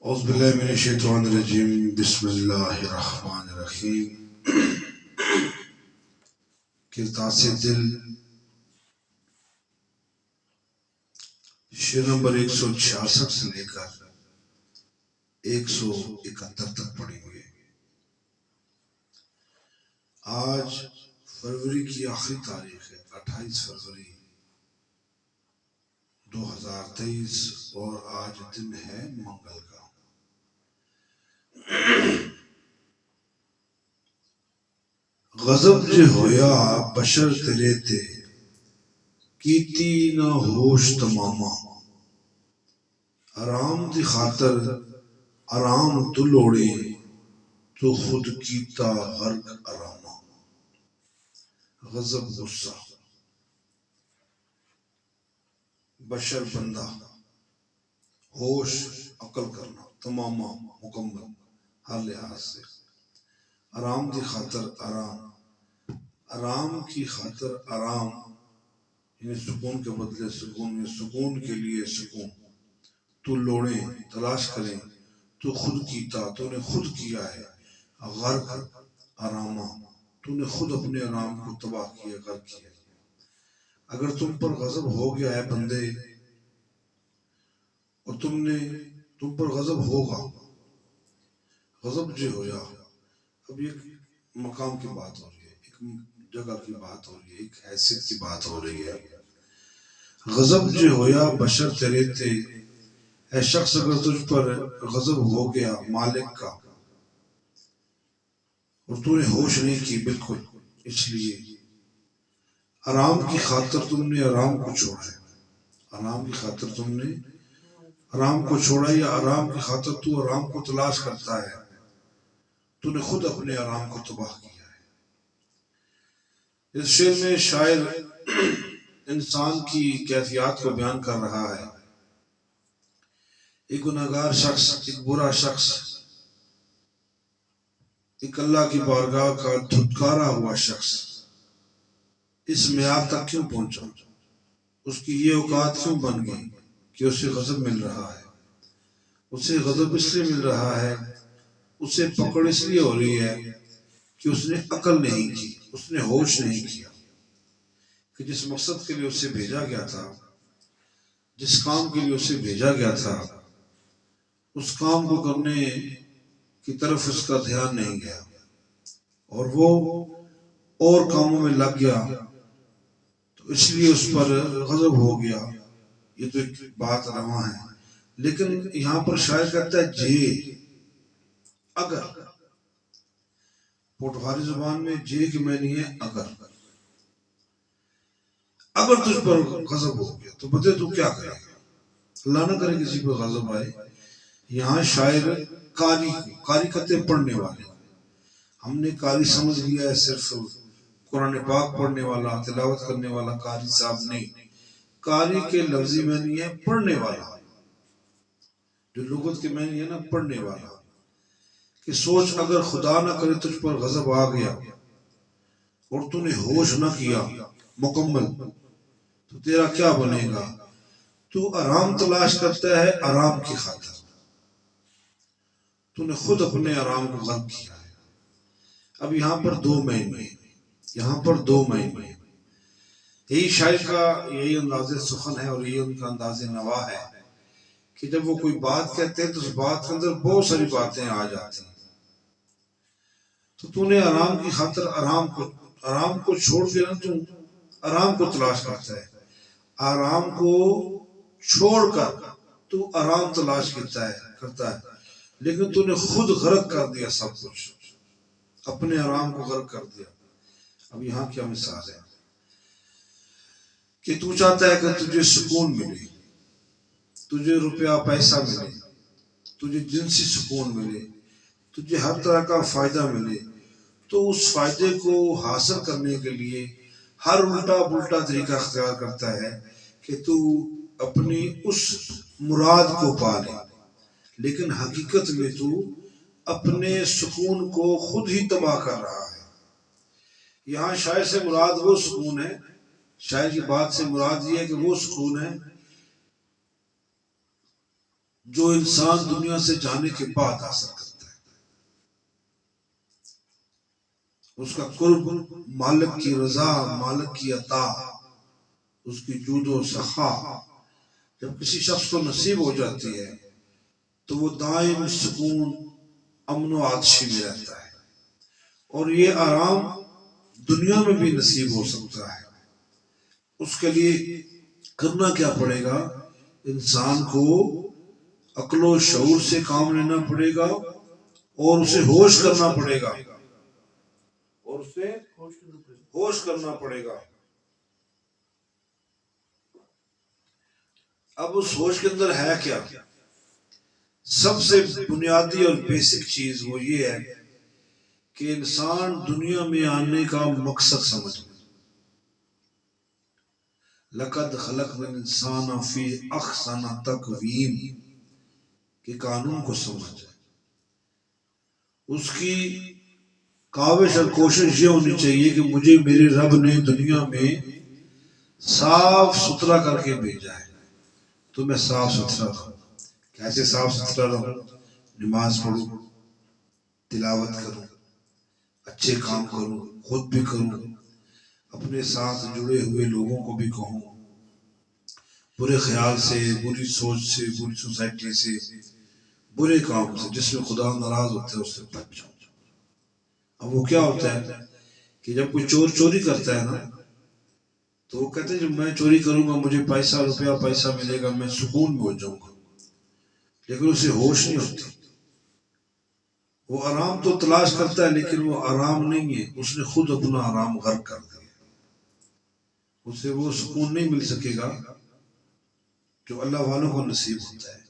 اعوذ باللہ من الشیطان الرجیم بسم اللہ الرحمن الرحیم کرتاس دل شعر نمبر 166 سے لے کر 171 تک پڑھیں گے۔ آج فروری کی آخری تاریخ ہے 28 فروری 2023 اور آج دن ہے منگل کا۔ غضب جو ہویا بشر تیرے تے کیتی نہ ہوش تماما، آرام دی خاطر آرام تو لوڑے تو خود کیتا غرق آراما۔ غضب غصہ، بشر بندہ، ہوش عقل کرنا، تماما مکمل ہر لحاظ سے، آرام دی خاطر آرام، آرام کی خاطر آرام یعنی سکون کے بدلے سکون میں، سکون کے لیے سکون، تو لوڑیں تلاش کریں، تو خود کیتا تو نے خود کیا ہے، غرق آراما تو نے خود اپنے آرام کو تباہ کیا، غرق کیا۔ اگر تم پر غضب ہو گیا ہے بندے اور تم پر غضب ہوگا، غضب جو ہویا، اب ایک مقام کی بات ہو رہی ہے، ایک جگہ کی بات ہو رہی ہے، ایک حیثیت کی بات ہو رہی ہے۔ غضب جو ہویا بشر تیرے تے، اے شخص اگر تجھ پر غضب ہو گیا مالک کا اور تو نے ہوش نہیں کی بالکل، اس لیے آرام کی خاطر تم نے آرام کو چھوڑا ہے، آرام کی خاطر تم نے آرام کو چھوڑا، یا آرام کی خاطر تو آرام کو تلاش کرتا ہے، تو نے خود اپنے آرام کو تباہ کیا ہے۔ اس شعر میں شاعر انسان کی کیفیات کو بیان کر رہا ہے۔ ایک گناہگار شخص، ایک برا شخص، ایک اللہ کی بارگاہ کا دھتکارا ہوا شخص اس معیار تک کیوں پہنچا، اس کی یہ اوقات کیوں بن گئی کہ اسے غضب مل رہا ہے، اسے غضب اس لیے مل رہا ہے، اسے پکڑ اس لیے ہو رہی ہے کہ اس نے عقل نہیں کی، اس نے ہوش نہیں کیا کہ جس مقصد کے لیے اسے بھیجا گیا تھا، جس کام کے لیے اسے بھیجا گیا تھا، اس کام کو کرنے کی طرف اس کا دھیان نہیں گیا اور وہ اور کاموں میں لگ گیا، تو اس لیے اس پر غضب ہو گیا۔ یہ تو ایک بات رواں ہے، لیکن یہاں پر شاعر کہتا ہے جے، اگر، پٹواری زبان میں جے کی معنی ہے اگر تجھ پر غضب ہو گیا تو بتے تو کیا کرے گا، اللہ نہ کرے کسی پر غضب آئے۔ یہاں شاعر قاری کہتے پڑھنے والے، ہم نے قاری سمجھ لیا ہے صرف قرآن پاک پڑھنے والا، تلاوت کرنے والا قاری صاحب نہیں، قاری کے لفظی معنی ہے پڑھنے والا، جو لغت کے معنی ہے نا پڑھنے والا، کہ سوچ اگر خدا نہ کرے تجھ پر غضب آ گیا اور تو نے ہوش نہ کیا مکمل، تو تیرا کیا بنے گا؟ تو آرام تلاش کرتا ہے آرام کی خاطر، تو نے خود اپنے آرام کو غرق کیا ہے۔ اب یہاں پر دو معنی ہیں، یہاں پر دو معنی ہیں، یہی شاعر کا یہی انداز سخن ہے اور یہی ان کا انداز نوا ہے کہ جب وہ کوئی بات کہتے ہیں تو اس بات کے اندر بہت ساری باتیں آ جاتی ہیں، تو نے آرام کی خاطر آرام کو چھوڑ کے نا تو آرام کو تلاش کرتا ہے، آرام کو چھوڑ کر تو آرام تلاش کرتا ہے، لیکن تو نے خود غرق کر دیا، سب کچھ اپنے آرام کو غرق کر دیا۔ اب یہاں کیا مثال ہے کہ تو چاہتا ہے کہ تجھے سکون ملے، تجھے روپیہ پیسہ ملے، تجھے جنسی سکون ملے، تجھے ہر طرح کا فائدہ ملے، تو اس فائدے کو حاصل کرنے کے لیے ہر الٹا پلٹا طریقہ اختیار کرتا ہے کہ تو اپنی اس مراد کو پا لے، لیکن حقیقت میں تو اپنے سکون کو خود ہی تباہ کر رہا ہے۔ یہاں شاعر سے مراد وہ سکون ہے، شاعر کی بات سے مراد یہ ہے کہ وہ سکون ہے جو انسان دنیا سے جانے کے بعد حاصل کرتا ہے. اس کا قرب، مالک کی رضا، مالک کی عطا، اس کی جود و سخا جب کسی شخص کو نصیب ہو جاتی ہے تو وہ دائم سکون، امن و عطشی میں رہتا ہے. اور یہ آرام دنیا میں بھی نصیب ہو سکتا ہے. اس کے لیے کرنا کیا پڑے گا؟ انسان کو عقل و شعور سے کام لینا پڑے گا اور اسے ہوش کرنا پڑے گا، اور اسے ہوش کرنا پڑے گا. اب اس ہوش کے اندر ہے کیا؟ سب سے بنیادی اور بیسک چیز وہ یہ ہے کہ انسان دنیا میں آنے کا مقصد سمجھے. لقد خلقنا الانسان فی احسن تقویم کے قانون کو سمجھے. اس کی کاوش اور کوشش یہ ہونی چاہیے کہ مجھے میرے رب نے دنیا میں صاف ستھرا کر کے بھیجا ہے تو میں صاف ستھرا رہوں. کیسے صاف ستھرا رہوں؟ نماز پڑھوں، تلاوت کروں، اچھے کام کروں، خود بھی کروں، اپنے ساتھ جڑے ہوئے لوگوں کو بھی کہوں، برے خیال سے، بری سوچ سے، بری سوسائٹی سے، برے کام سے جس میں خدا ناراض ہوتا ہے اس سے بچ جاؤں. اب وہ کیا ہوتا ہے کہ جب کوئی چور چوری کرتا ہے نا تو وہ کہتے ہیں جب میں چوری کروں گا مجھے پیسہ ملے گا، میں سکون میں ہو جاؤں گا. لیکن اسے ہوش نہیں ہوتی. وہ آرام تو تلاش کرتا ہے لیکن وہ آرام نہیں ہے، اس نے خود اپنا آرام غرق کر دیا. اسے وہ سکون نہیں مل سکے گا جو اللہ والوں کو نصیب ہوتا ہے،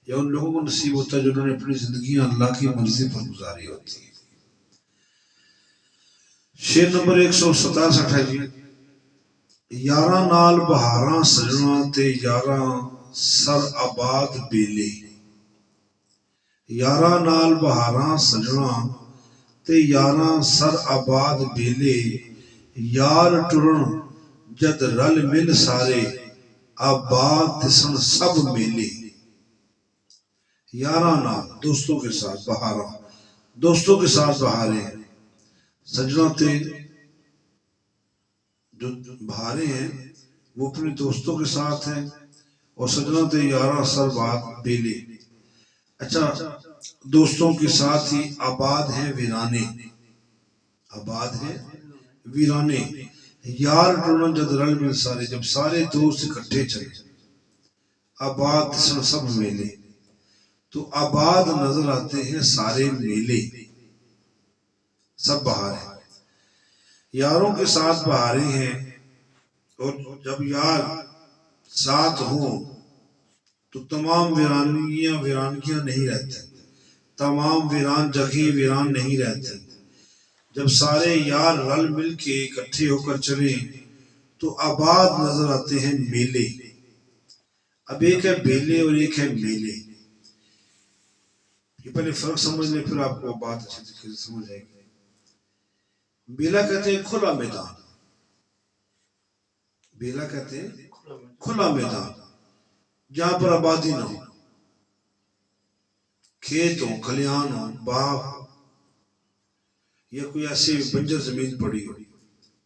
یا ان لوگوں کو نصیب ہوتا ہے جنہوں نے اپنی زندگیاں اللہ کی مرضی پر گزاری ہوتی ہے. شعر نمبر 167 ہے جی. یاراں نال بہاراں سجنا تے یاراں سر آباد بیلے. یاراں نال بہاراں سجنا تے یاراں سر آباد بیلے. یار ٹرن جد رل مل سارے آباد دسن سب میلے. یاراں نال دوستوں کے ساتھ بہاراں، دوستوں کے ساتھ بہاریں. سجنا تے جو بہاریں ہیں وہ اپنے دوستوں کے ساتھ ہیں، اور سجنا تے یاراں سر باد بیلے. اچھا، دوستوں کے ساتھ ہی آباد ہیں ویرانے، آباد ہیں ویرانے. یار ٹرن جد رل مل سارے، جب سارے دوست اکٹھے چلے. آباد دسن سب میلے، تو آباد نظر آتے ہیں سارے میلے، سب بہار ہیں. یاروں کے ساتھ بہاریں ہیں، اور جب یار ساتھ ہوں تو تمام ویرانگیاں نہیں رہتی، تمام ویران جگہیں ویران نہیں رہتی. جب سارے یار رل مل کے اکٹھے ہو کر چلیں تو آباد نظر آتے ہیں میلے. اب ایک ہے بیلے اور ایک ہے میلے. یہ پہلے فرق سمجھ لیں پھر آپ کو بات اچھی طریقے سے سمجھ آئے گی. بیلا کہتے ہیں کھلا میدان، بیلا کہتے ہیں کھلا میدان جہاں پر آبادی نہ ہو، کھیت ہو، کھلیان ہو، باغ یا کوئی ایسی بنجر زمین پڑی ہو،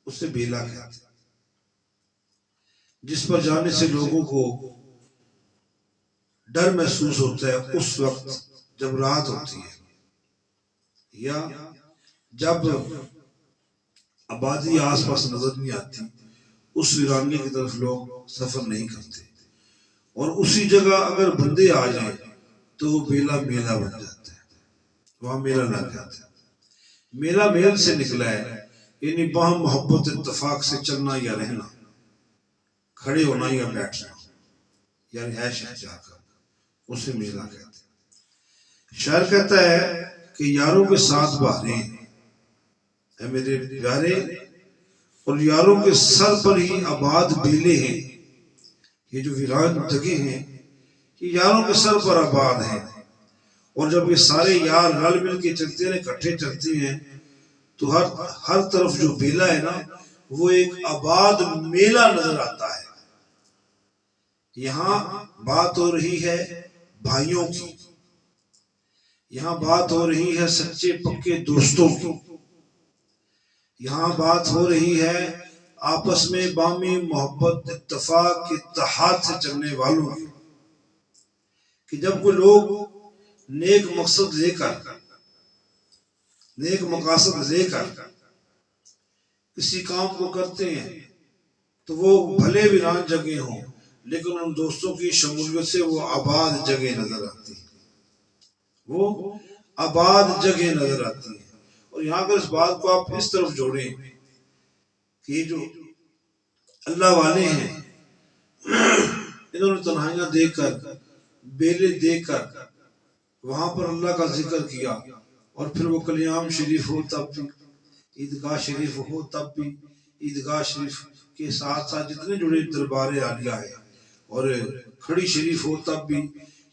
اسے بیلا کہتے ہیں. جس پر جانے سے لوگوں کو ڈر محسوس ہوتا ہے اس وقت جب رات ہوتی ہے، یا جب آبادی آس پاس نظر نہیں آتی، اس ویرانگی کی طرف لوگ سفر نہیں کرتے. اور اسی جگہ اگر بندے آ جائیں تو وہ بیلا میلہ بن جاتا ہے، وہاں میلہ لگ جاتا ہے. میلہ میل سے نکلا ہے، یعنی باہم محبت اتفاق سے چلنا یا رہنا، کھڑے ہونا یا بیٹھنا، یا رہائش اختیار کرنا، اسے میلہ کہتے ہیں. شاعر کہتا ہے کہ یاروں کے ساتھ بہاریں اے میرے پیارے، اور یاروں کے سر پر ہی آباد بیلے ہیں. یہ جو ویران جگہ ہیں یہ یاروں کے سر پر آباد ہیں. اور جب یہ سارے یار رل مل کے چلتے ہیں، اکٹھے چلتے ہیں، تو ہر طرف جو بیلا ہے نا وہ ایک آباد میلہ نظر آتا ہے. یہاں بات ہو رہی ہے بھائیوں کی، یہاں بات ہو رہی ہے سچے پکے دوستوں کی، یہاں بات ہو رہی ہے آپس میں بامی محبت اتفاق اتحاد سے چلنے والوں کی، کہ جب کوئی لوگ نیک مقصد لے کر، نیک مقاصد لے کر کسی کام کو کرتے ہیں تو وہ بھلے ویران جگہ ہوں لیکن ان دوستوں کی شمولیت سے وہ آباد جگہ نظر آتی ہے، وہ آباد جگہ نظر آتی ہے۔ اور یہاں پر اس بات کو آپ اس طرف جوڑیں کہ یہ جو اللہ والے ہیں انہوں نے تنہائیاں دیکھ کر، بیلے دیکھ کر وہاں پر اللہ کا ذکر کیا، اور پھر وہ کلیام شریف ہو تب بھی، عیدگاہ شریف ہو تب بھی، عیدگاہ شریف کے ساتھ ساتھ جتنے جڑے دربار عالیہ ہے اور کھڑی شریف ہو تب بھی،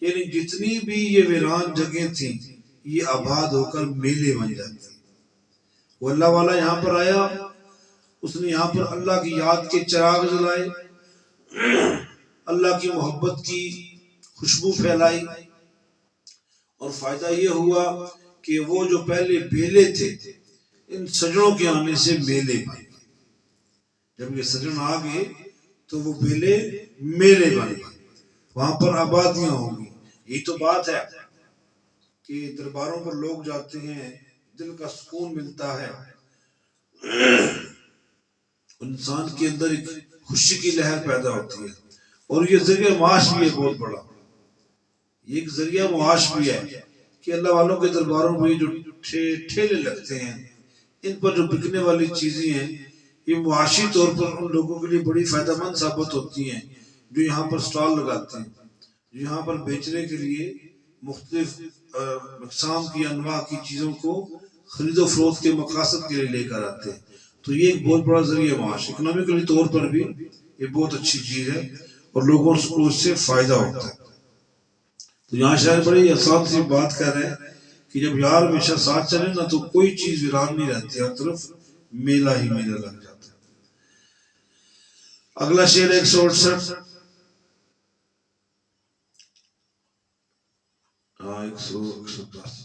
یعنی جتنی بھی یہ ویران جگہیں تھیں یہ آباد ہو کر میلے بن جاتے ہیں۔ وہ اللہ والا یہاں پر آیا، اس نے یہاں پر اللہ کی یاد کے چراغ جلائے، اللہ کی محبت کی خوشبو پھیلائی، اور فائدہ یہ ہوا کہ وہ جو پہلے بیلے تھے ان سجنوں کے آنے سے میلے بن گئے۔ جب یہ سجن آ گئے تو وہ بیلے میلے بن گئے، وہاں پر آبادیاں ہوں گی۔ یہی تو بات ہے کہ درباروں پر لوگ جاتے ہیں، دل کا سکون ملتا ہے، انسان کے اندر ایک خوشی کی لہر پیدا ہوتی ہے، اور یہ ذریعہ معاش بھی ہے بہت بڑا، یہ ایک ذریعہ معاش بھی ہے کہ اللہ والوں کے درباروں میں جو ٹھیلے لگتے ہیں، ان پر جو بکنے والی چیزیں ہیں، یہ معاشی طور پر ان لوگوں کے لیے بڑی فائدہ مند ثابت ہوتی ہیں جو یہاں پر سٹال لگاتے ہیں، جو یہاں پر بیچنے کے لیے مختلف اقسام کی انواع کی چیزوں کو خرید و فروخت کے مقاصد کے لیے لے کر آتے ہیں۔ تو یہ ایک بہت بڑا ذریعہ معاش، اکنامیکلی طور پر بھی یہ بہت اچھی چیز ہے اور لوگوں کو اس سے فائدہ ہوتا ہے۔ تو یہاں شاید بڑی آسان سی بات کر رہے ہیں کہ جب یار ہمیشہ ساتھ چلے نا تو کوئی چیز ویران نہیں رہتی، ہر طرف میلہ ہی میلہ لگ جاتا ہے۔ اگلا شعر 168،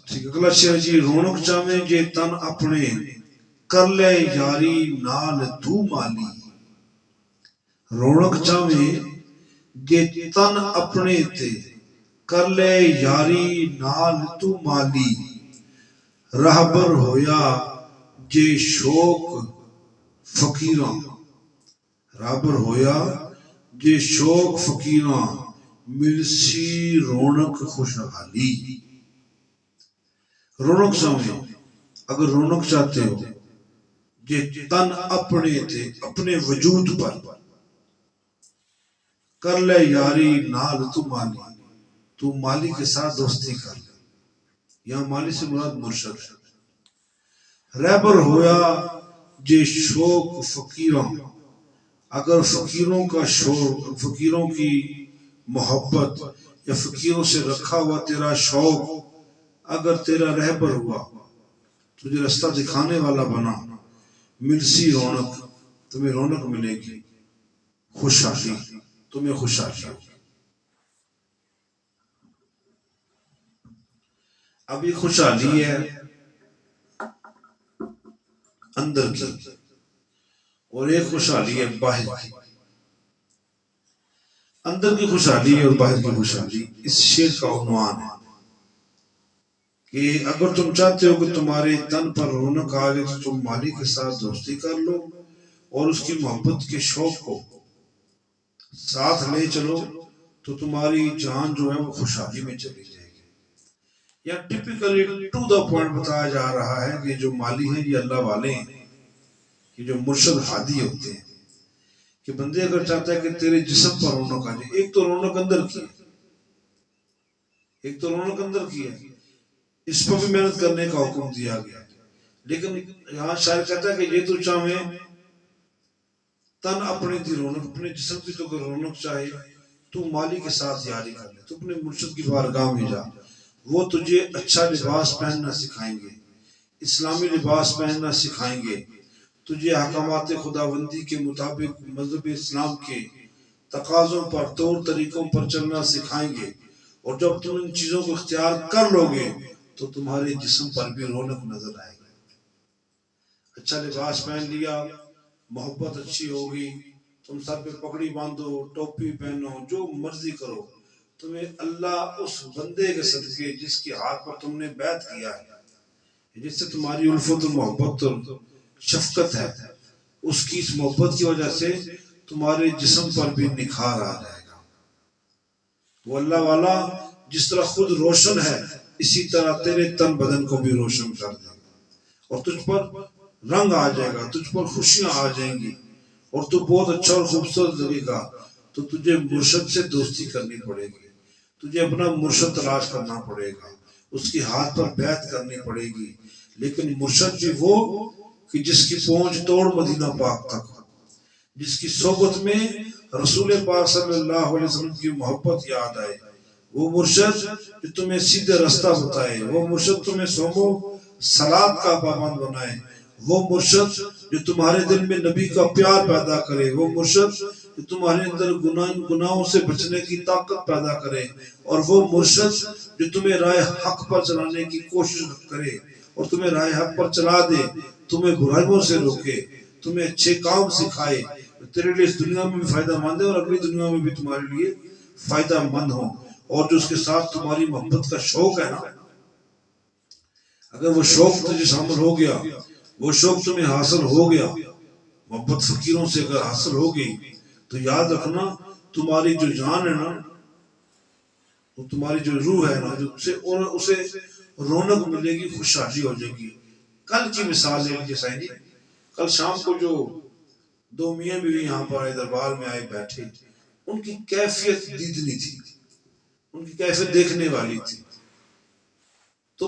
ٹھیک، اگلا شعر جی، رونق چاویں جے تن اپنے کر لے یاری نال تو مالی، رونق چاویں جے تن اپنے تے کر لے یاری نال تو مالی، رہبر ہویا جے شوق فقیراں، رہبر ہویا جے شوق فقیراں، ملسی رونق خوشحالی۔ رونق چاہیے، اگر رونق چاہتے ہو جے تن اپنے تے اپنے وجود پر کر لے یاری نال تو مالی، تو مالی کے ساتھ دوستی کر لے، یہاں مالی سے مراد مرشد ہے۔ رہبر ہویا جے شوق فقیراں، اگر فقیروں کا شوق، فقیروں کی محبت یا فقیروں سے رکھا ہوا تیرا شوق اگر تیرا رہبر ہوا، تجھے رستہ دکھانے والا بنا، ملسی رونق، تمہیں رونق ملے گی، خوشحالی، تمہیں خوشحالی ہوگی۔ اب یہ خوشحالی ہے اندر کی اور ایک خوشحالی ہے باہر کی۔ اندر کی خوشحالی اور باہر کی خوشحالی اس شعر کا عنوان ہے کہ اگر تم چاہتے ہو کہ تمہارے تن پر رونق آ جائے تو تم مالی کے ساتھ دوستی کر لو اور اس کی محبت کے شوق کو ساتھ لے چلو، تو تمہاری جان جو ہے وہ خوشحالی میں چلی جائے گی۔ یا ٹپیکلی ٹو دا پوائنٹ بتایا جا رہا ہے کہ جو مالی ہیں یہ اللہ والے ہیں، کہ جو مرشد ہادی ہوتے ہیں، کہ بندے اگر چاہتا ہے کہ تیرے جسم پر رونق آ جائے، ایک تو رونق اندر کی ہے، ایک تو رونق اندر کی ہے، اس پر بھی محنت کرنے کا حکم دیا گیا، لیکن یہاں شاعر کہتا ہے کہ یہ تو چاہیں تن اپنے دی رونق، اپنے جسم کی تو اگر رونق چاہے تو مالی کے ساتھ یاری کر لے، تو اپنے مرشد کی بارگاہ میں جا، وہ تجھے اچھا لباس پہننا سکھائیں گے، اسلامی لباس پہننا سکھائیں گے، تجھے احکامات خداوندی کے مطابق مذہب اسلام کے تقاضوں پر، طور طریقوں پر چلنا سکھائیں گے، اور جب تم ان چیزوں کو اختیار کر لو گے تو تمہارے جسم پر بھی رونق نظر آئے گی. اچھا لباس پہن لیا، محبت اچھی ہوگی، تم سر پہ پگڑی باندھو، ٹوپی پہنو، جو مرضی کرو، تمہیں اللہ اس بندے کے صدقے جس کے ہاتھ پر تم نے بیعت کیا ہے، جس سے تمہاری الفت اور محبت اور شفقت ہے، اس کی اس محبت کی وجہ سے تمہارے جسم پر بھی نکھار آ جائے گا. وہ اللہ والا جس طرح خود روشن ہے اسی طرح تیرے تن بدن کو بھی روشن کر دے گا، اور تجھ پر رنگ آ جائے گا، تجھ پر خوشیاں آ جائیں گی، اور تو بہت اچھا اور خوبصورت لگے گا. تو تجھے مرشد سے دوستی کرنی پڑے گی، تجھے اپنا مرشد تلاش کرنا پڑے گا، اس کے ہاتھ پر بیعت کرنی پڑے گی. لیکن مرشد بھی وہ کہ جس کی پہنچ توڑ مدینہ پاک تک ہو، جس کی صحبت میں رسول پاک صلی اللہ علیہ وسلم کی محبت یاد آئے، وہ مرشد جو تمہیں سیدھے رستہ بتائے، وہ مرشد تمہیں صوم و صلات کا پابند بنائے، وہ مرشد جو تمہارے دل میں نبی کا پیار پیدا کرے، وہ مرشد جو تمہارے اندر گناہوں سے بچنے کی طاقت پیدا کرے، اور وہ مرشد جو تمہیں راہ حق پر چلانے کی کوشش کرے اور تمہیں راہ حق پر چلا دے، تمہیں برائیوں سے روکے، تمہیں اچھے کام سکھائے، تیرے لیے اس دنیا میں بھی فائدہ مند ہے اور اگلی دنیا میں بھی تمہارے لیے فائدہ مند ہو. اور جو اس کے ساتھ تمہاری محبت کا شوق ہے نا، اگر وہ شوق تجھے شامل ہو گیا، وہ شوق تمہیں حاصل ہو گیا، محبت فقیروں سے اگر حاصل ہو گئی، تو یاد رکھنا تمہاری جو جان ہے نا، وہ تمہاری جو روح ہے نا، اسے رونق ملے گی، خوشحالی ہو جائے گی. کل کی مثال لے لیجیے سائیں جی، کل شام کو جو دو میاں بیوی یہاں پر آئے، دربار میں آئے بیٹھے، ان کی کیفیت دیدنی تھی، ان کی کیفیت دیکھنے والی تھی. تو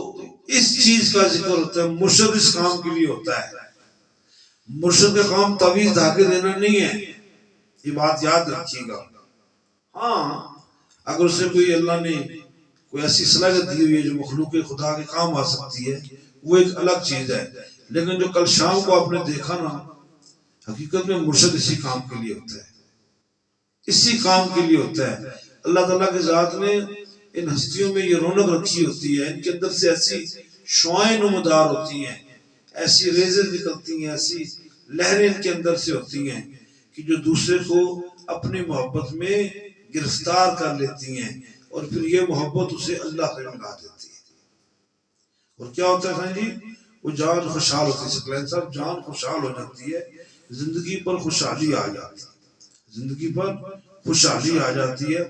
اس چیز کا ذکر ہوتا ہے، مرشد اس کام کے لیے ہوتا ہے. مرشد کا کام تعویذ دھاگے دینا نہیں ہے، یہ بات یاد رکھیے گا. ہاں اگر اسے کوئی اللہ نے کوئی ایسی صلاحیت دی ہوئی ہے جو مخلوق خدا کے کام آ سکتی ہے، وہ ایک الگ چیز ہے. لیکن جو کل شام کو آپ نے دیکھا نا، حقیقت میں مرشد اسی کام کے لیے ہوتا ہے، اسی کام کے لیے ہوتا ہے. اللہ تعالیٰ کے ذات نے ان ہستیوں میں یہ رونق رکھی ہوتی ہے، ان کے اندر سے ایسی شعائیں نمودار ہوتی ہیں، ایسی ریزیں نکلتی ہیں، ایسی لہریں ان کے اندر سے ہوتی ہیں کہ جو دوسرے کو اپنی محبت میں گرفتار کر لیتی ہیں، اور پھر یہ محبت اسے اللہ سے ملا دیتی ہے. اور کیا ہوتا ہے خان جی، وہ جان خوشحال ہوتی ہے. سکلین صاحب، جان خوشحال ہو جاتی ہے، زندگی پر خوشحالی آ جاتی ہے، زندگی پر خوشحالی آ جاتی ہے.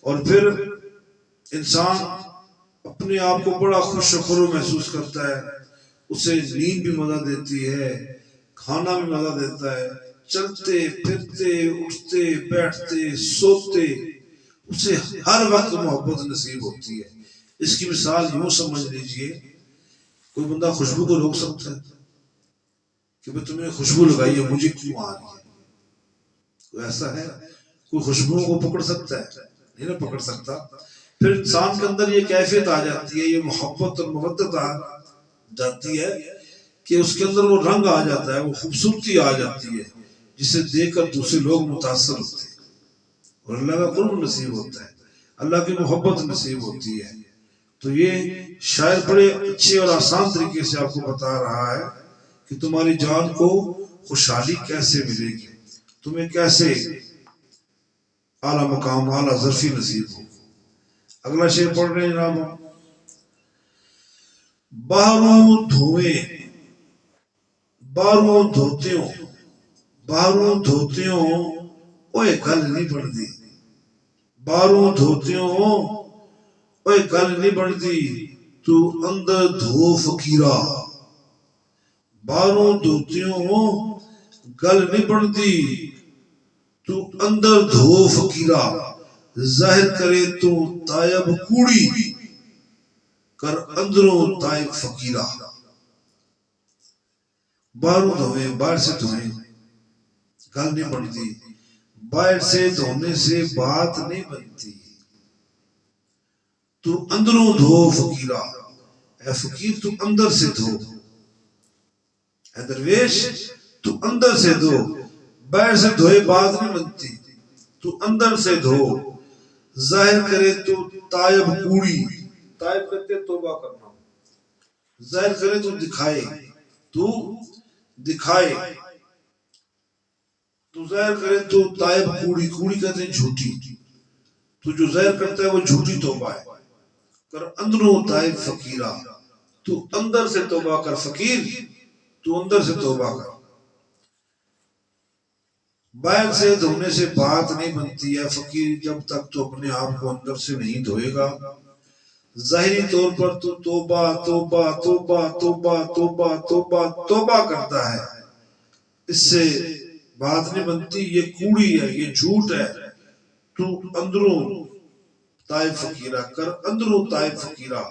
اور پھر انسان اپنے آپ کو بڑا خوش و خرم محسوس کرتا ہے، اسے نیند بھی مزہ دیتی ہے، کھانا بھی مزہ دیتا ہے، چلتے پھرتے اٹھتے بیٹھتے سوتے اسے ہر وقت محبت نصیب ہوتی ہے. اس کی مثال یوں سمجھ لیجئے، کوئی بندہ خوشبو کو روک سکتا ہے کہ میں تمہیں خوشبو لگائی ہے، مجھے کیوں آ رہی ہے؟ کوئی ایسا ہے؟ کوئی خوشبو کو پکڑ سکتا ہے؟ نہیں نہ پکڑ سکتا. پھر انسان کے اندر یہ کیفیت آ جاتی ہے، یہ محبت اور مودت آ جاتی ہے کہ اس کے اندر وہ رنگ آ جاتا ہے، وہ خوبصورتی آ جاتی ہے جسے دیکھ کر دوسرے لوگ متاثر ہوتے ہیں، اور اللہ کا قرب نصیب ہوتا ہے، اللہ کی محبت نصیب ہوتی ہے. تو یہ شاعر بڑے اچھے اور آسان طریقے سے آپ کو بتا رہا ہے کہ تمہاری جان کو خوشحالی کیسے ملے گی، تمہیں کیسے اعلیٰ مقام اعلیٰ ظرفی نصیب ہو. اگلا شعر پڑھ رہے ہیں جناب. باہروں دھوئیں باروں دھوتیوں، باروں دھوتیوں اوے گل نہیں بڑھتی، باروں دھوتیوں اوے گل نہیں بڑھتی، تو اندر دھو فقیرہ. باروں دھوتیوں گل نہیں بڑھتی، تو اندر دھو فقیرہ. ظاہر کرے تو تائب کوڑی، کر اندروں تائب فقیرہ. باہروں دھوئیں، باہر سے دھوئیں، گل نہیں بنتی، باہر سے دھونے سے بات نہیں بنتی، تو اندروں دھو فقیرہ. اے فقیر تو اندر سے دھو، اے درویش تو اندر سے دھو. باہر سے دھوئے بات نہیں بنتی، تو اندر سے دھو. ظاہر کرے تو تائب کوڑی، تائب کہتے توبہ کرنا، ظاہر کرے تو دکھائے، تو دکھائے، تو ظاہر کرے تو تائب کوڑی، کوڑی کہتے ہیں جھوٹی، تو جو ظاہر کرتا ہے وہ جھوٹی توبہ ہے، کر اندروں تائب فقیرہ، تو اندر سے توبہ کر، فقیر تو اندر سے توبہ کر۔ باہر سے دھونے سے بات نہیں بنتی ہے فقیر جب تک تو اپنے آپ کو اندر سے نہیں دھوئے گا۔ ظاہری طور پر تو توبہ توبہ توبہ توبہ توبہ توبہ توبہ کرتا ہے، اس سے بات نہیں بنتی، یہ کوڑی ہے، یہ جھوٹ ہے، تو اندروں طائب فقیرہ کر، اندروں طائب فقیرہ،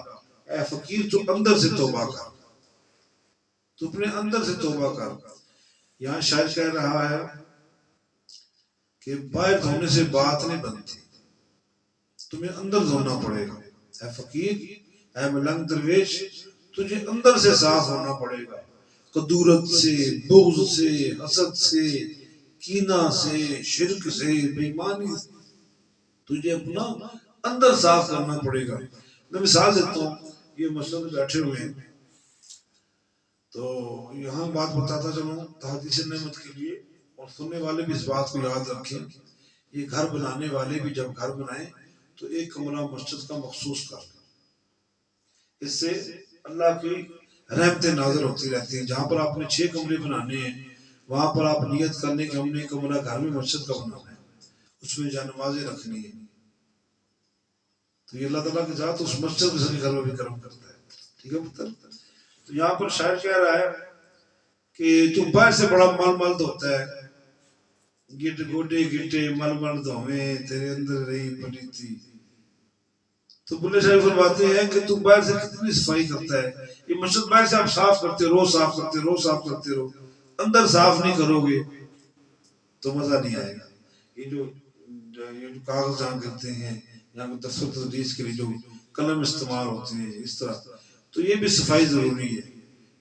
اے فقیر تو اندر سے توبہ کر، تو اپنے اندر سے توبہ کر۔ یہاں شاعر کہہ رہا ہے کہ باہر دھونے سے بات نہیں بنتی، تمہیں اندر دھونا پڑے گا، اے فقیر، اے ملنگ درویش، تجھے اندر سے صاف ہونا پڑے گا، قدورت سے، بغض سے، حسد سے، کینہ سے، شرک سے، بے ایمانی سے، تجھے اپنا اندر صاف کرنا پڑے گا۔ میں مثال دیتا ہوں، یہ مسجد بیٹھے ہوئے ہیں تو یہاں بات بتاتا چلوں تحدیث نعمت کے لیے، اور سننے والے بھی اس بات کو یاد رکھیں، یہ گھر بنانے والے بھی جب گھر بنائیں تو ایک کمرہ مسجد کا مخصوص کر لیں، اس سے اللہ کی رحمتیں نازل ہوتی رہتی ہیں۔ جہاں پر آپ نے 6 کمرے بنانے ہیں وہاں پر آپ نیت کرنے کہ ہم نے کمرہ گھر میں مسجد کا بنانا ہے، اس میں جا نمازیں رکھنی ہے، تو یہ اللہ تعالیٰ کی ذات اس مسجد کے ساتھ گھر میں بھی کرم کرتا ہے، ٹھیک ہے پتر؟ تو یہاں پر شاعر کہہ رہا ہے کہ تو باہر سے بڑا مل مل دھوتا ہے، گٹ گوڈے گٹے مل مل دھویں تیرے اندر رہی پڑی تھی، تو بلے شاہ فرماتے ہیں کہ تو باہر سے کتنی صفائی کرتا ہے، یہ مسجد باہر سے آپ صاف کرتے رہو، صاف کرتے رہو، صاف کرتے رہو، اندر صاف نہیں کرو گے تو مزہ نہیں آئے گا۔ یہ جو کاغذ جہاں کرتے ہیں یہاں دفتر تدریس کے لیے جو قلم استعمال ہوتے ہیں اس طرح، تو یہ بھی صفائی ضروری ہے۔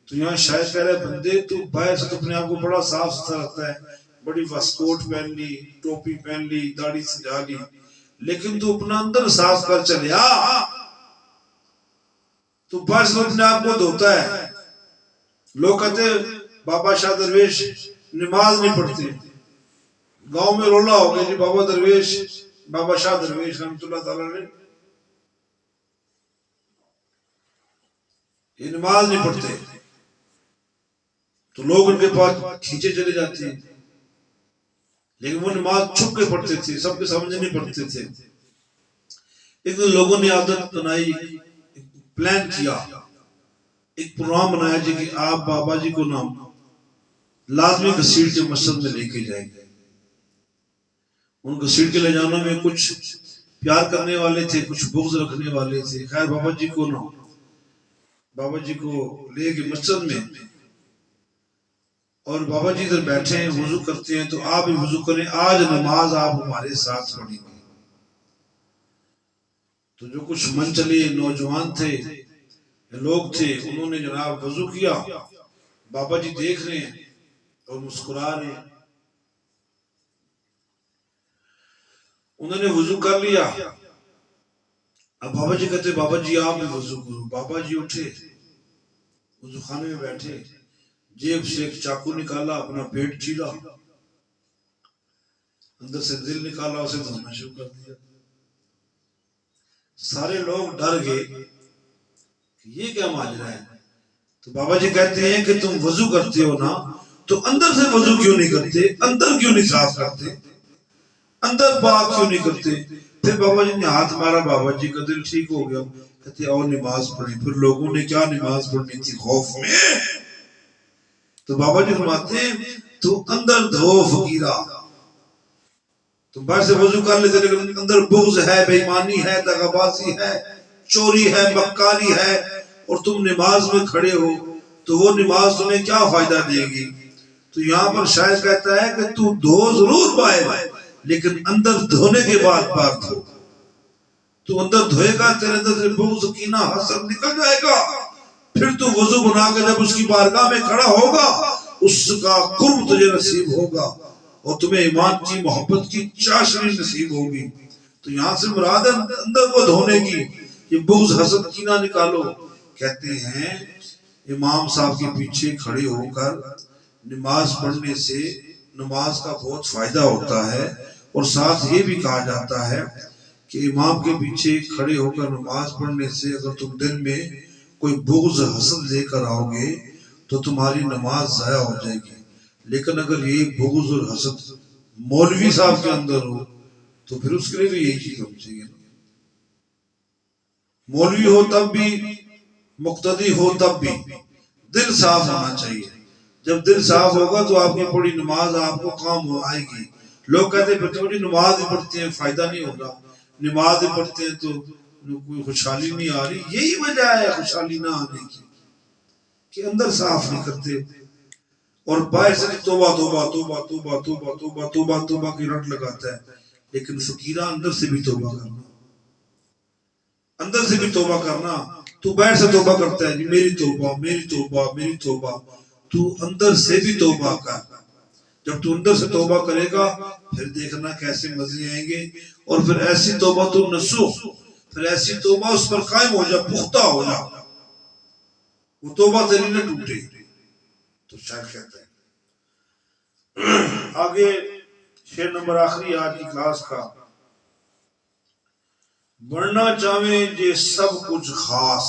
تو یہاں شاید کہہ رہے بندے تو باہر سے تو اپنے آپ کو بڑا صاف ستھرا رکھتا ہے، بڑی واسکوٹ پہن لی، ٹوپی پہن لی، داڑھی سجا لی، لیکن تو اپنا اندر صاف کر چلے آ، تو باہر سے اپنے آپ کو دھوتا ہے۔ لوگ کہتے ہیں بابا شاہ درویش نماز نہیں پڑھتے، گاؤں میں رولا ہو گیا جی بابا درویش، بابا شاہ درویش رحمۃ اللہ تعالیٰ نے یہ نماز نہیں پڑھتے، تو لوگ ان کے پاس کھینچے چلے جاتے ہیں، لیکن وہ نماز چھپ کے پڑھتے تھے، سب کے سامنے نہیں پڑھتے تھے۔ ایک دن لوگوں نے عادت بنائی، پلان کیا، ایک پروگرام بنایا جی کہ آپ بابا جی کو نام لازمی گھسیٹ کے مسجد میں لے کے جائیں گے۔ ان گھسیٹ کے لے جانا میں کچھ پیار کرنے والے تھے، کچھ بغض رکھنے والے تھے، خیر بابا جی کو نہ، بابا جی کو لے کے مسجد میں، اور بابا جی ادھر بیٹھے ہیں وضو کرتے ہیں، تو آپ بھی وضو کریں، آج نماز آپ ہمارے ساتھ پڑھیں گے۔ تو جو کچھ من چلے نوجوان تھے، لوگ تھے، انہوں نے جناب وضو کیا، بابا جی دیکھ رہے ہیں اور مسکرا رہے ہیں، انہوں نے وضو کر لیا۔ اب بابا جی کہتے بابا جی آپ بھی وضو کرو، بابا جی اٹھے، وضو خانے میں بیٹھے، جیب سے ایک چاقو نکالا، اپنا پیٹ چیرا، اندر سے دل نکالا، اسے دھونا شروع کر دیا۔ سارے لوگ ڈر گئے کہ یہ کیا ماجرا ہے؟ تو بابا جی کہتے ہیں کہ تم وضو کرتے ہو نا، تو اندر سے وضو کیوں نہیں کرتے؟ اندر کیوں نہیں صاف کرتے؟ اندر پاک کیوں نہیں کرتے؟ پھر بابا جی نے ہاتھ مارا، بابا جی کا دل ٹھیک ہو گیا، کہتے اور نماز پڑھی۔ پھر لوگوں نے کیا نماز پڑھنی تھی خوف میں، تو بابا جی فرماتے ہیں تو اندر دھو فقیرہ، تو باہر سے وضو کر لیتے لیکن اندر بغض ہے، بے ایمانی ہے، دغابازی ہے، چوری ہے، مکاری ہے، اور تم نماز میں کھڑے ہو تو وہ نماز تمہیں کیا فائدہ دے گی؟ تو یہاں پر شاعر کہتا ہے کہ تو دھو ضرور پائے لیکن اندر دھونے کے بعد پاک دھو، تو اندر دھوئے گا تیرے اندر سے بغض کینہ حسد نکل جائے گا، پھر تو وضو بنا کے جب اس کی بارگاہ میں کھڑا ہوگا اس کا قرب تجھے نصیب ہوگا اور تمہیں ایمان کی محبت کی چاشنی نصیب ہوگی۔ تو تو یہاں سے مراد ہے اندر کو دھونے کی، یہ بغض حسد کینہ نکالو۔ کہتے ہیں امام صاحب کے پیچھے کھڑے ہو کر نماز پڑھنے سے نماز کا بہت فائدہ ہوتا ہے، اور ساتھ یہ بھی کہا جاتا ہے کہ امام کے پیچھے کھڑے ہو کر نماز پڑھنے سے اگر تم دل میں کوئی بغض حسد لے کر آؤ گے تو تمہاری نماز ضائع ہو جائے گی۔ لیکن اگر یہ بغض اور حسد مولوی صاحب کے اندر ہو تو پھر اس کے لیے بھی یہی چیز ہونی چاہیے۔ مولوی ہو تب بھی، مقتدی ہو تب بھی دل صاف ہونا چاہیے۔ جب دل صاف ہوگا تو آپ کی پڑھی نماز آپ کو کام ہو آئے گی۔ لوگ کہتے ہیں بچوں جی نماز ہی پڑھتے ہیں فائدہ نہیں ہوگا، نماز ہی پڑھتے ہیں تو کوئی خوشحالی نہیں آ رہی۔ یہی وجہ ہے خوشحالی نہ آنے کی کہ اندر صاف نہیں کرتے، اور باہر سے توبہ توبہ توبہ توبہ توبہ توبہ توبہ توبہ کی رٹ لگاتا ہے، لیکن فقیرہ اندر سے بھی توبہ کرنا، اندر سے بھی توبہ کرنا۔ تو باہر سے توبہ کرتا ہے جی میری توبہ میری توبہ میری توبہ، تو اندر سے بھی توبہ کر۔ جب تو اندر سے توبہ کرے گا پھر دیکھنا کیسے مزے آئیں گے، اور پھر ایسی توبہ تو نسو، پھر ایسی توبہ اس پر قائم ہو جا، پختہ ہو جا، وہ توبہ تیری نہ ٹوٹے۔ تو شاید کہتا ہے آگے شعر نمبر آخری آج کی کلاس کا، بڑھنا چاہویں جے سب کچھ خاص،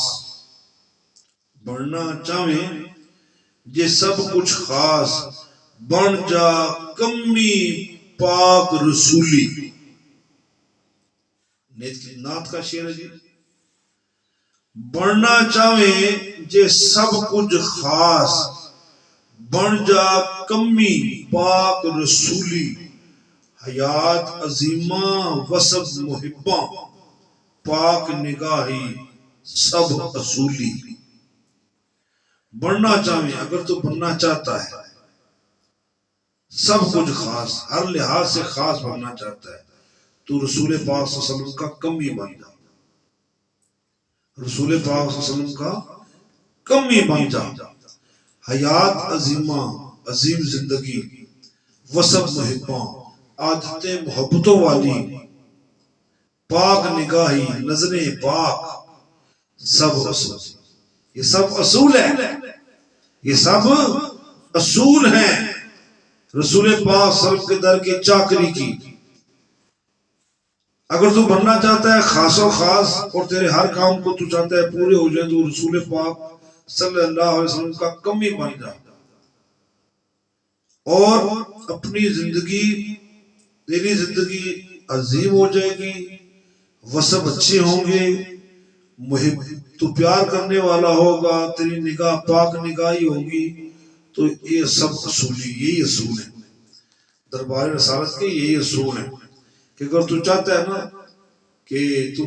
بڑھنا چاہویں جے سب کچھ خاص، بن جا کمی پاک رسولی۔ نعت کا شعر ہے جی، بڑھنا چاہویں جے سب کچھ خاص، بن جا کمی پاک رسولی، حیات عظیمہ وصف محباں، پاک نگاہی سب اصولی۔ بڑھنا چاہویں، اگر تو بننا چاہتا ہے سب کچھ خاص، ہر لحاظ سے خاص بننا چاہتا ہے تو رسول پاک صلی اللہ علیہ وسلم کا کمی بن جا، رسول پاک صلی اللہ علیہ وسلم کا کمی بن جا۔ حیات عظیمہ، عظیم زندگی، وصف محباں، عادتیں محبتوں والی، پاک نگاہی نظریں پاک، سب اصول۔ یہ سب اصول ہے، یہ سب اصول ہیں رسول پاک صلی اللہ علیہ وسلم کے در کی چاکری کی۔ اگر تو بننا چاہتا ہے خاص و خاص، اور تیرے ہر کام کو تو چاہتا ہے پورے ہو جائیں، تو رسول پاک صلی اللہ علیہ وسلم کا کمی بن جا، اور اپنی زندگی، تیری زندگی عظیم ہو جائے گی، وصف اچھے ہوں گے، محب تو پیار کرنے والا ہوگا، تیری نگاہ پاک نگاہی ہوگی۔ تو یہ سب اصولی، یہی اصول ہے دربار رسالت کے، یہی اصول ہے کہ اگر تو چاہتا ہے نا کہ تو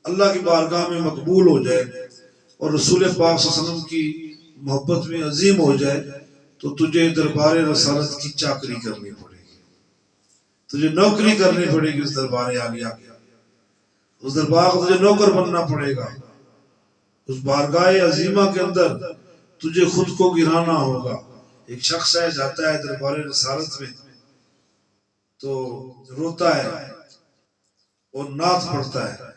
اللہ کی بارگاہ میں مقبول ہو جائے اور رسول پاک صلی اللہ علیہ وسلم کی محبت میں عظیم ہو جائے، تو تجھے دربار رسالت کی چاکری کرنی پڑے گی، تجھے نوکری کرنی پڑے گی اس دربار عالیہ کی، اس دربار کو تجھے نوکر بننا پڑے گا، اس بارگاہ عظیمہ کے اندر تجھے خود کو گرانا ہوگا۔ ایک شخص ہے جاتا ہے دربار رسالت میں تو روتا ہے اور نعت پڑھتا ہے،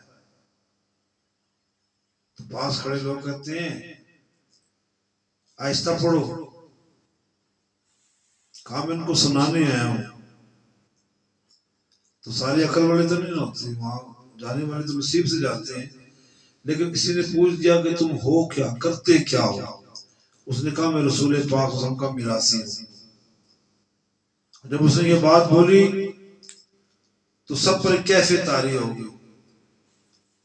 تو پاس کھڑے لوگ کہتے ہیں آہستہ پڑھو، کام ان کو سنانے آیا ہوں۔ تو ساری عقل والے تو نہیں ہوتے، وہاں جانے والے تو نصیب سے جاتے ہیں، لیکن کسی نے پوچھ دیا کہ تم ہو کیا، کرتے کیا ہو؟ اس نے کہا میں رسول پاک صلی اللہ علیہ وسلم کا میراثی ہوں۔ جب اس نے یہ بات بولی تو سب پر کیفے طاری ہو گئی،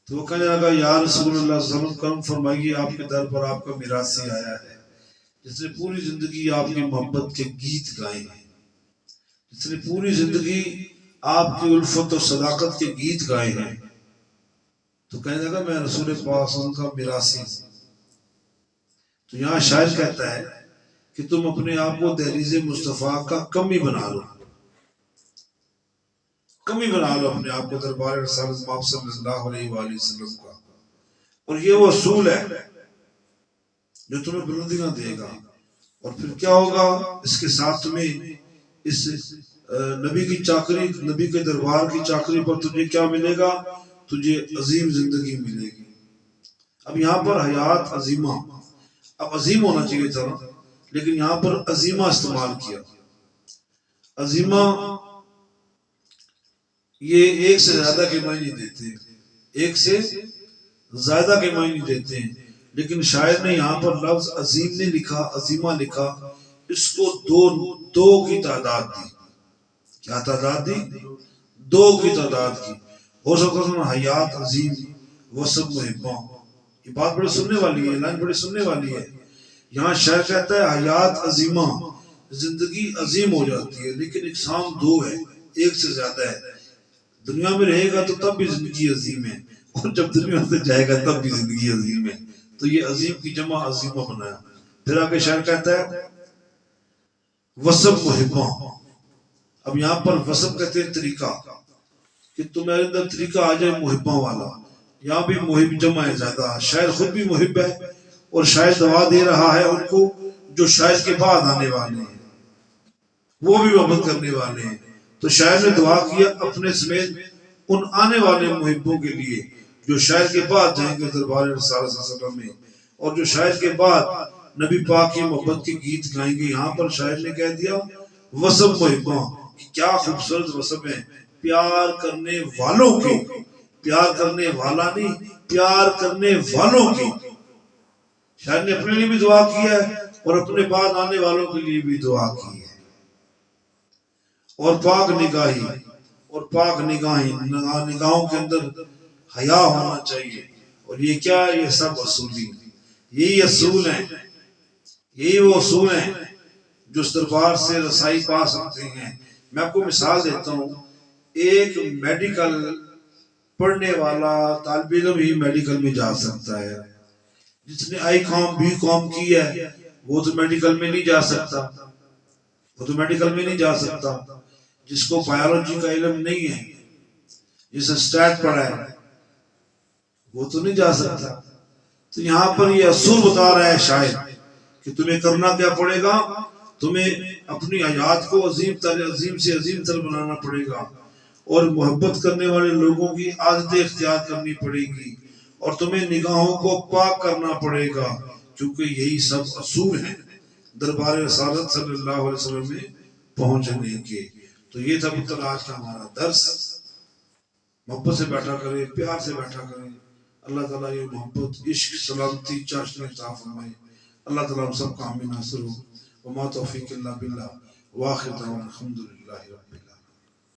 تو وہ کہنے لگا یا رسول اللہ صلی اللہ علیہ وسلم کرم فرمائیے، آپ کے در پر آپ کا میراثی آیا ہے جس نے پوری زندگی آپ کی محبت کے گیت گائے ہیں، جس نے پوری زندگی آپ کی الفت و صداقت کے گیت گائے ہیں۔ تو کہنے لگا میں رسول پاک صلی اللہ علیہ وسلم کا میراثی ہوں۔ تو یہاں شاعر کہتا ہے کہ تم اپنے آپ کو دہلیز مصطفیٰ کا کمی بنا لو، کمی بنا لو اپنے آپ کو دربار رسالت مآب صلی اللہ علیہ وآلہ وسلم کا، اور یہ وہ اصول ہے جو تمہیں بلندیاں دے گا۔ اور پھر کیا ہوگا؟ اس کے ساتھ تمہیں اس نبی کی چاکری، نبی کے دربار کی چاکری پر تجھے کیا ملے گا؟ تجھے عظیم زندگی ملے گی۔ اب یہاں پر حیات عظیمہ، اب عظیم ہونا چاہیے تھا لیکن یہاں پر عظیمہ استعمال کیا۔ عظیمہ یہ ایک سے زیادہ کے معنی دیتے ہیں، ایک سے زیادہ کے معنی دیتے ہیں، لیکن شاعر نے یہاں پر لفظ عظیم نے لکھا، عظیمہ لکھا، اس کو دو کی تعداد دی۔ کیا تعداد دی؟ دو کی تعداد کی۔ ہو سکتا ہے حیات عظیم وصف محبہ، یہ بات بڑی سننے والی ہے، لائن بڑی سننے والی ہے۔ یہاں شاعر کہتا ہے حیات عظیمہ، زندگی عظیم ہو جاتی ہے لیکن اقسام دو ہے، ایک سے زیادہ ہے۔ دنیا میں رہے گا تو تب بھی زندگی عظیم ہے، اور جب دنیا سے جائے گا تب بھی زندگی عظیم ہے۔ تو یہ عظیم کی جمع عظیمہ بنایا۔ پھر آگے شاعر کہتا ہے وصف محبہ۔ اب یہاں پر وصف کہتے ہیں طریقہ، کہ تمہارے اندر طریقہ آ جائے محبہ والا۔ یہاں بھی محب جمع ہے زیادہ، شاعر خود بھی محب ہے اور شاعر دعا دے رہا ہے ان کو جو شاعر کے بعد آنے والے ہیں، وہ بھی محبت کرنے والے ہیں۔ تو شاعر نے دعا کیا اپنے سمیت ان آنے والے محبوں کے لیے جو شاعر کے بعد جائیں گے دربار رسالت صلی اللہ علیہ وسلم میں، اور جو شاعر کے بعد نبی پاک کی محبت کے گیت گائیں گے۔ یہاں پر شاعر نے کہہ دیا وصف محبہ، کیا خوبصورت وصف ہے پیار کرنے والوں کے، پیار کرنے والا نہیں، پیار کرنے والوں کی۔ شاعر نے اپنے لیے بھی دعا کی ہے اور اپنے بعد آنے والوں کے لیے بھی دعا کی ہے۔ اور پاک نگاہی، اور پاک نگاہی، نگاہوں کے اندر حیا ہونا چاہیے۔ اور یہ کیا ہے؟ یہ سب اصولی، یہی اصول ہیں، یہی وہ اصول ہیں جو اس دربار سے رسائی پا سکتے ہیں۔ میں آپ کو مثال دیتا ہوں، ایک میڈیکل پڑھنے والا طالب علم ہی میڈیکل میں جا سکتا ہے، جس نے آئی کام بی کام کی ہے وہ تو میڈیکل میں نہیں جا سکتا، وہ تو میڈیکل میں نہیں جا سکتا۔ جس کو بایولوجی کا علم نہیں ہے، جس نے سٹیٹ پڑھا ہے، وہ تو نہیں جا سکتا۔ تو یہاں پر یہ اصول بتا رہا ہے شاعر کہ تمہیں کرنا کیا پڑے گا، تمہیں اپنی حیات کو عظیم سے عظیم تر بنانا پڑے گا، اور محبت کرنے والے لوگوں کی عادتیں اختیار کرنی پڑے گی، اور تمہیں نگاہوں کو پاک کرنا پڑے گا، کیونکہ یہی سب اصول ہیں دربار رسالت صلی اللہ علیہ وسلم میں پہنچنے کے۔ تو یہ تھا پتر آج کا ہمارا درس۔ محبت سے بیٹھا کریں، پیار سے بیٹھا کریں۔ اللہ تعالیٰ یہ محبت، عشق، سلامتی، چاشنی عطا فرمائے۔ اللہ تعالیٰ ہم سب کا حامی ناصر ہو۔ وما توفیق الا باللہ، وآخر دعوانا الحمدللہ رب